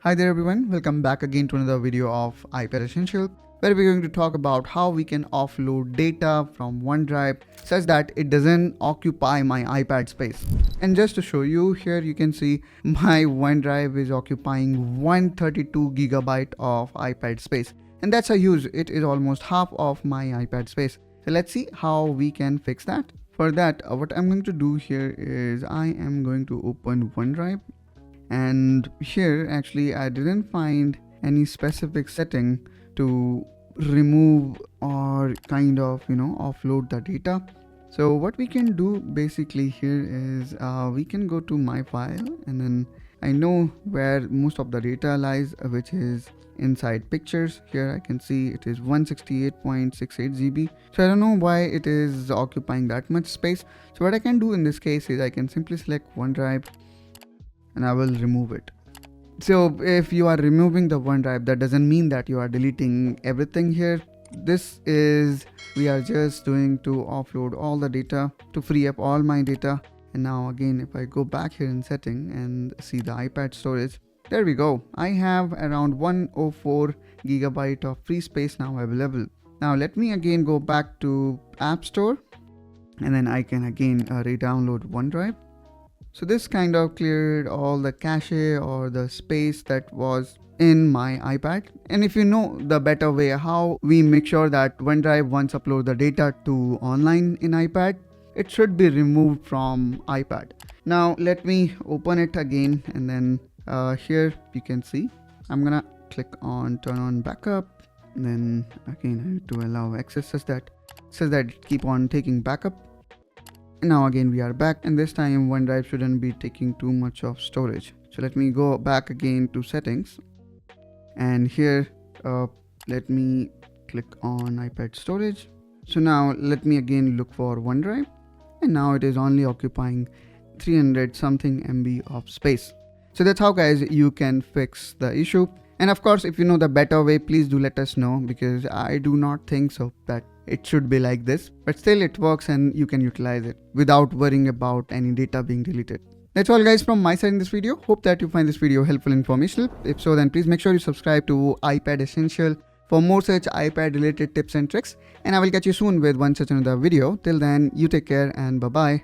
Hi there everyone, welcome back again to another video of iPad Essential, where we're going to talk about how we can offload data from OneDrive such that it doesn't occupy my iPad space. And just to show you here, you can see my OneDrive is occupying 132 gigabyte of iPad space. And that's a huge, it is almost half of my iPad space. So let's see how we can fix that. For that, what I'm going to do here is I am going to open OneDrive. And here actually I didn't find any specific setting to remove or kind of offload the data. So what we can do basically here is we can go to my file, and then I know where most of the data lies, which is inside pictures. Here I can see it is 168.68 GB. So I don't know why it is occupying that much space. So what I can do in this case is I can simply select OneDrive and I will remove it. So if you are removing the OneDrive, that doesn't mean that you are deleting everything here. This is, we are just doing to offload all the data to free up all my data. And now again, if I go back here in setting and see the iPad storage, there we go. I have around 104 gigabyte of free space now available. Now let me again go back to App Store, and then I can again re-download OneDrive. So this kind of cleared all the cache or the space that was in my iPad. And if you know the better way how we make sure that OneDrive once upload the data to online in iPad, it should be removed from iPad. Now let me open it again, and then here you can see I'm gonna click on turn on backup, and then again I need to allow access such that it keep on taking backup. Now again we are back, and this time OneDrive shouldn't be taking too much of storage. So let me go back again to settings, and here let me click on iPad storage. So now let me again look for OneDrive, and now it is only occupying 300 something MB of space. So that's how guys you can fix the issue. And of course, if you know the better way, please do let us know, because I do not think so that it should be like this, but still it works and you can utilize it without worrying about any data being deleted. That's all guys from my side in this video. Hope that you find this video helpful and informational. If so, then please make sure you subscribe to iPad Essential for more such iPad related tips and tricks. And I will catch you soon with one such another video. Till then, you take care and bye bye.